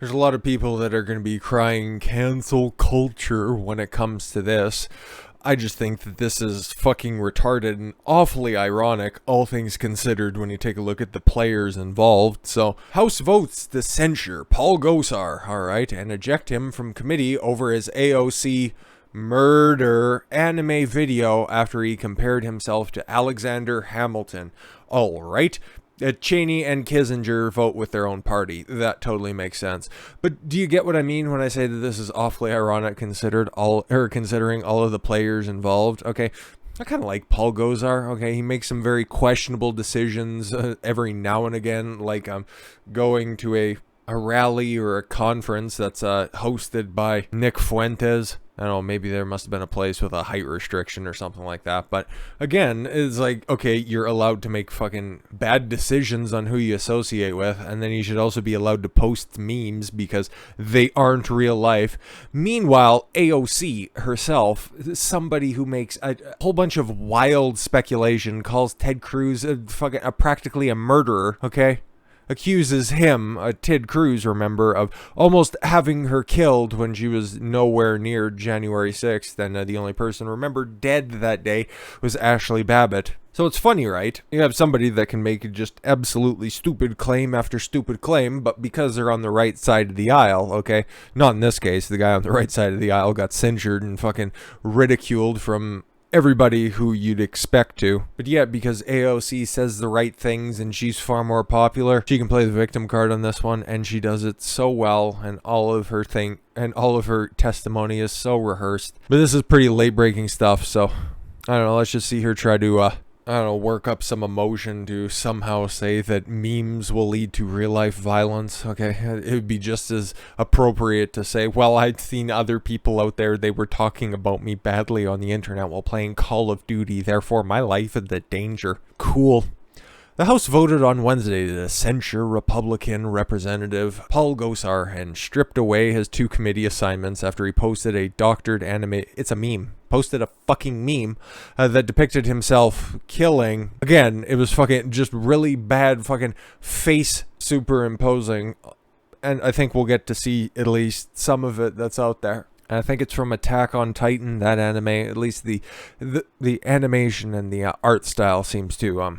There's a lot of people that are going to be crying cancel culture when it comes to this. I just think that this is fucking retarded and awfully ironic, all things considered, when you take a look at the players involved. So, House votes to censure Paul Gosar, alright, and eject him from committee over his AOC murder anime video after he compared himself to Alexander Hamilton. Alright. Cheney and Kissinger vote with their own party. That totally makes sense. But do you get what I mean when I say that this is awfully ironic considering all of the players involved? Okay, I kind of like Paul Gosar. Okay, he makes some very questionable decisions every now and again, like going to a rally or a conference that's hosted by Nick Fuentes. I don't know, maybe there must have been a place with a height restriction or something like that. But again, it's like, okay, you're allowed to make fucking bad decisions on who you associate with, and then you should also be allowed to post memes because they aren't real life. Meanwhile, AOC herself, somebody who makes a whole bunch of wild speculation, calls Ted Cruz practically a murderer, okay? Accuses him, Ted Cruz, remember, of almost having her killed when she was nowhere near January 6th, and the only person remembered dead that day was Ashley Babbitt. So it's funny, right? You have somebody that can make just absolutely stupid claim after stupid claim, but because they're on the right side of the aisle, okay? Not in this case, the guy on the right side of the aisle got censured and fucking ridiculed from everybody who you'd expect to. But yet, because AOC says the right things and she's far more popular, she can play the victim card on this one, and she does it so well, and all of her testimony is so rehearsed. But this is pretty late-breaking stuff, so I don't know, let's just see her try to work up some emotion to somehow say that memes will lead to real-life violence. Okay, it would be just as appropriate to say, well, I'd seen other people out there, they were talking about me badly on the internet while playing Call of Duty, therefore my life is in danger. Cool. The House voted on Wednesday to censure Republican Representative Paul Gosar and stripped away his 2 committee assignments after he posted a doctored anime. It's a meme. Posted a fucking meme that depicted himself killing. Again, it was fucking just really bad fucking face superimposing. And I think we'll get to see at least some of it that's out there. And I think it's from Attack on Titan, that anime. At least the animation and the art style seems to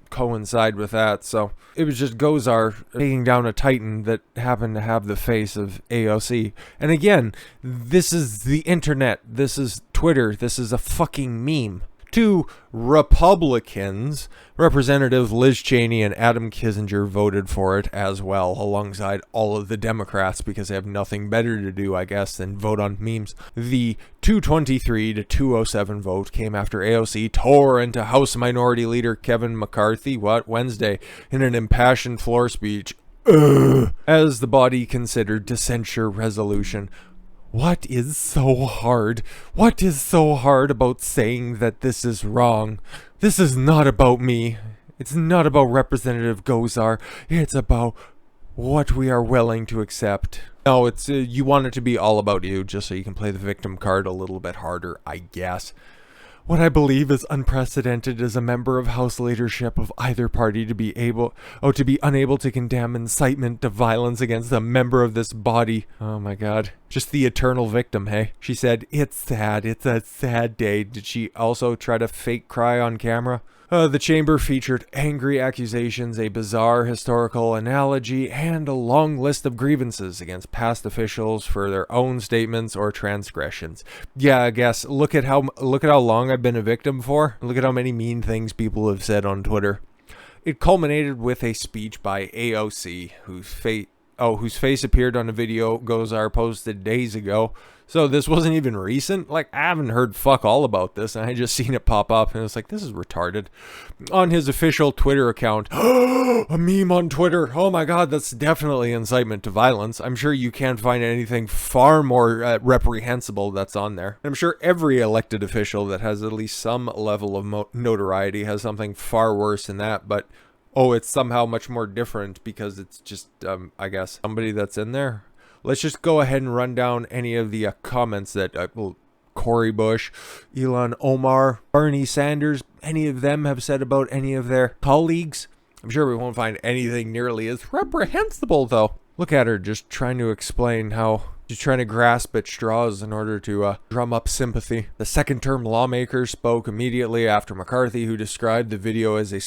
coincide with that. So it was just Gosar taking down a Titan that happened to have the face of AOC. And again, this is the internet, this is Twitter, this is a fucking meme. 2 Republicans, Representative Liz Cheney and Adam Kissinger, voted for it as well, alongside all of the Democrats, because they have nothing better to do, I guess, than vote on memes. The 223 to 207 vote came after AOC tore into House Minority Leader Kevin McCarthy, Wednesday, in an impassioned floor speech, as the body considered to censure resolution. What is so hard? What is so hard about saying that this is wrong? This is not about me. It's not about Representative Gosar. It's about what we are willing to accept. No, it's you want it to be all about you, just so you can play the victim card a little bit harder, I guess. What I believe is unprecedented as a member of House leadership of either party to be unable to condemn incitement to violence against a member of this body. Oh my god. Just the eternal victim, hey? She said, it's sad, it's a sad day. Did she also try to fake cry on camera? The chamber featured angry accusations, a bizarre historical analogy, and a long list of grievances against past officials for their own statements or transgressions. Yeah, I guess. Look at how long I've been a victim for. Look at how many mean things people have said on Twitter. It culminated with a speech by AOC, whose face appeared on a video Gosar posted days ago. So this wasn't even recent? Like, I haven't heard fuck all about this, and I just seen it pop up, and it's like, this is retarded. On his official Twitter account, a meme on Twitter. Oh my god, that's definitely incitement to violence. I'm sure you can't find anything far more reprehensible that's on there. I'm sure every elected official that has at least some level of notoriety has something far worse than that, but oh, it's somehow much more different because it's just, I guess, somebody that's in there. Let's just go ahead and run down any of the comments that Cory Bush, Ilhan Omar, Bernie Sanders, any of them have said about any of their colleagues. I'm sure we won't find anything nearly as reprehensible, though. Look at her just trying to explain how she's trying to grasp at straws in order to drum up sympathy. The second-term lawmaker spoke immediately after McCarthy, who described the video as a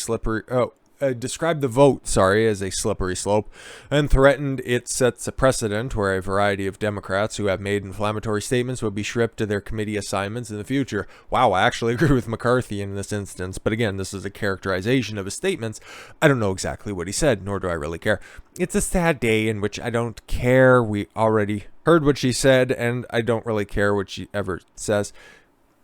described the vote, as a slippery slope, and threatened it sets a precedent where a variety of Democrats who have made inflammatory statements would be stripped of their committee assignments in the future. Wow, I actually agree with McCarthy in this instance, but again, this is a characterization of his statements. I don't know exactly what he said, nor do I really care. It's a sad day in which I don't care. We already heard what she said, and I don't really care what she ever says.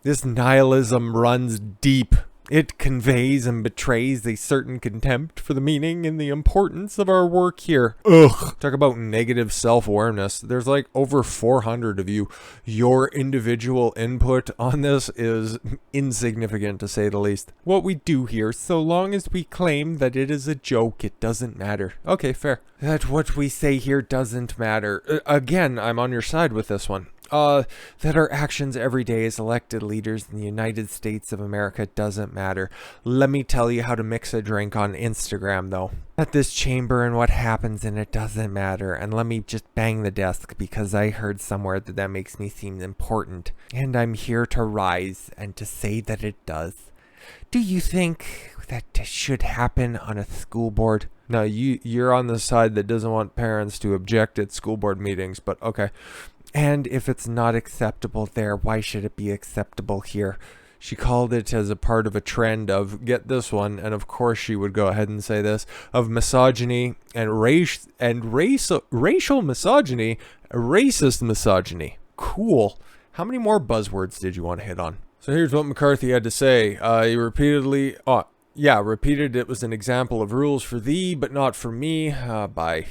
This nihilism runs deep. It conveys and betrays a certain contempt for the meaning and the importance of our work here. Ugh. Talk about negative self-awareness. There's like over 400 of you. Your individual input on this is insignificant, to say the least. What we do here, so long as we claim that it is a joke, it doesn't matter. Okay, fair. That what we say here doesn't matter. Again, I'm on your side with this one. That our actions every day as elected leaders in the United States of America doesn't matter. Let me tell you how to mix a drink on Instagram, though. At this chamber and what happens in it doesn't matter. And let me just bang the desk because I heard somewhere that makes me seem important. And I'm here to rise and to say that it does. Do you think that should happen on a school board? No, you're on the side that doesn't want parents to object at school board meetings, but okay. And if it's not acceptable there, why should it be acceptable here? She called it as a part of a trend of, get this one, and of course she would go ahead and say this, of misogyny and racial misogyny, racist misogyny. Cool. How many more buzzwords did you want to hit on? So here's what McCarthy had to say. He repeated it was an example of rules for thee, but not for me, by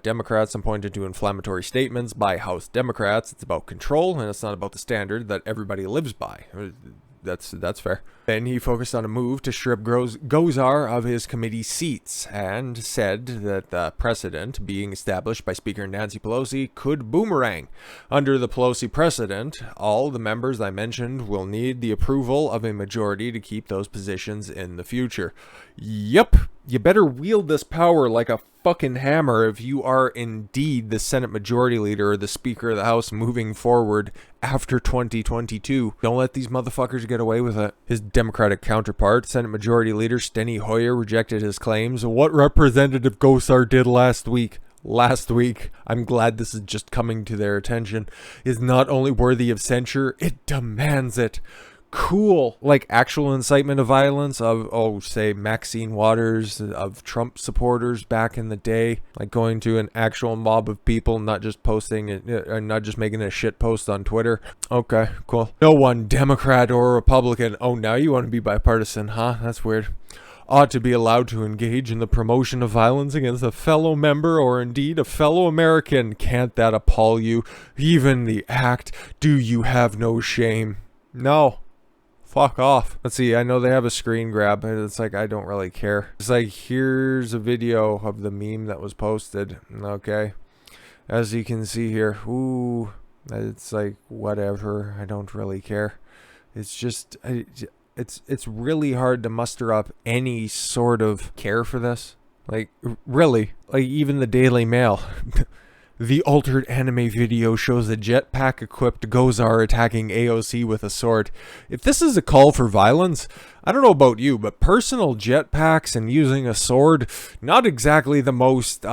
Democrats, and pointed to inflammatory statements by House Democrats. It's about control, and it's not about the standard that everybody lives by. That's fair. Then he focused on a move to strip Gosar of his committee seats and said that the precedent being established by Speaker Nancy Pelosi could boomerang. Under the Pelosi precedent, all the members I mentioned will need the approval of a majority to keep those positions in the future. Yep, you better wield this power like a fucking hammer if you are indeed the Senate Majority Leader or the Speaker of the House moving forward after 2022. Don't let these motherfuckers get away with it. His Democratic counterpart, Senate Majority Leader Steny Hoyer, rejected his claims. What Representative Gosar did last week, I'm glad this is just coming to their attention, is not only worthy of censure, it demands it. Cool. Like actual incitement of violence of, say, Maxine Waters, of Trump supporters back in the day, like going to an actual mob of people, not just posting it, not just making a shit post on Twitter. Okay, cool. No one, Democrat or Republican, oh, now you want to be bipartisan, huh? That's weird. Ought to be allowed to engage in the promotion of violence against a fellow member or indeed a fellow American. Can't that appall you? Even the act. Do you have no shame? No. Fuck off. Let's see, I know they have a screen grab, but it's like, I don't really care. It's like, here's a video of the meme that was posted. Okay. As you can see here, ooh, it's like, whatever. I don't really care. It's just, it's really hard to muster up any sort of care for this. Like, really. Like, even the Daily Mail. The altered anime video shows a jetpack-equipped Gosar attacking AOC with a sword. If this is a call for violence, I don't know about you, but personal jetpacks and using a sword, not exactly the most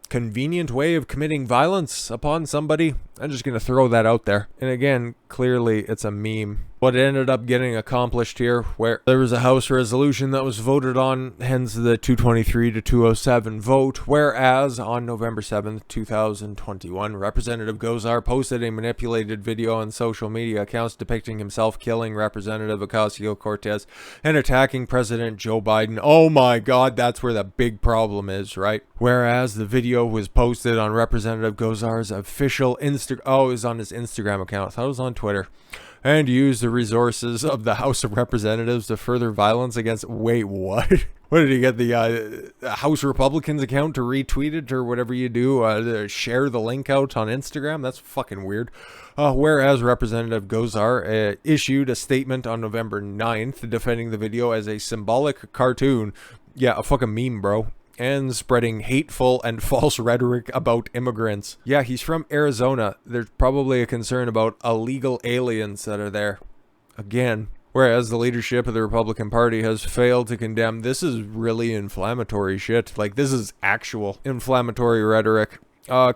convenient way of committing violence upon somebody. I'm just going to throw that out there. And again, clearly it's a meme. What ended up getting accomplished here, where there was a House resolution that was voted on, hence the 223 to 207 vote, whereas on November 7th, 2021, Representative Gosar posted a manipulated video on social media accounts depicting himself killing Representative Ocasio-Cortez and attacking President Joe Biden. Oh my God, that's where the big problem is, right? Whereas the video was posted on Representative Gosar's official it was on his Instagram account. I thought it was on Twitter. And use the resources of the House of Representatives to further violence against... Wait, what? What did he get, the House Republicans account to retweet it or whatever you do? To share the link out on Instagram? That's fucking weird. Whereas Representative Gosar issued a statement on November 9th defending the video as a symbolic cartoon. Yeah, a fucking meme, bro. and spreading hateful and false rhetoric about immigrants. Yeah, he's from Arizona. There's probably a concern about illegal aliens that are there. Again. Whereas the leadership of the Republican Party has failed to condemn. This is really inflammatory shit. Like, this is actual inflammatory rhetoric.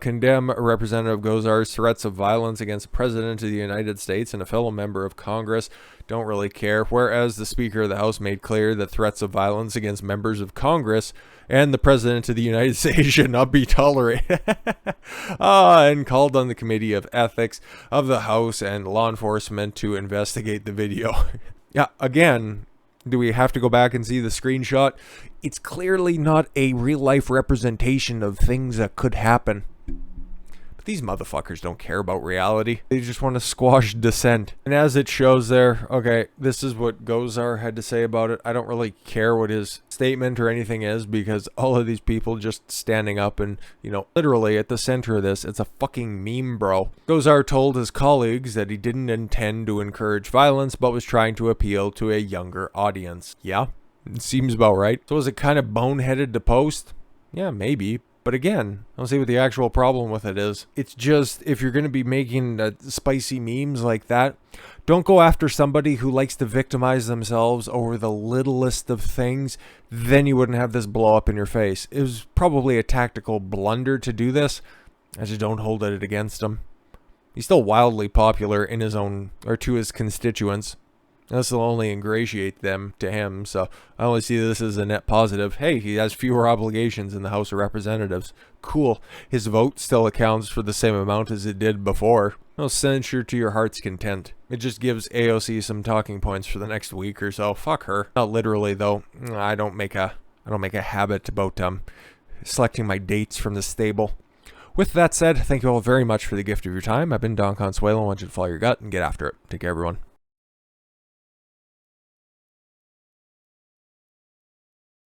Condemn Representative Gosar's threats of violence against the President of the United States and a fellow member of Congress. Don't really care. Whereas the Speaker of the House made clear that threats of violence against members of Congress and the President of the United States should not be tolerated. And called on the Committee of Ethics of the House and law enforcement to investigate the video. Yeah, again, do we have to go back and see the screenshot? It's clearly not a real-life representation of things that could happen. But these motherfuckers don't care about reality. They just want to squash dissent. And as it shows there, okay, this is what Gosar had to say about it. I don't really care what his statement or anything is, because all of these people just standing up and, you know, literally at the center of this, it's a fucking meme, bro. Gosar told his colleagues that he didn't intend to encourage violence, but was trying to appeal to a younger audience. Yeah, it seems about right. So is it kind of boneheaded to post? Yeah, maybe. But again, I don't see what the actual problem with it is. It's just, if you're going to be making spicy memes like that, don't go after somebody who likes to victimize themselves over the littlest of things. Then you wouldn't have this blow up in your face. It was probably a tactical blunder to do this. I just don't hold it against him. He's still wildly popular in his own, or to his constituents. This will only ingratiate them to him, so I only see this as a net positive. Hey, he has fewer obligations in the House of Representatives. Cool. His vote still accounts for the same amount as it did before. No, censure to your heart's content. It just gives AOC some talking points for the next week or so. Fuck her. Not literally, though. I don't make a habit about selecting my dates from the stable. With that said, thank you all very much for the gift of your time. I've been Don Consuelo. I want you to follow your gut and get after it. Take care, everyone.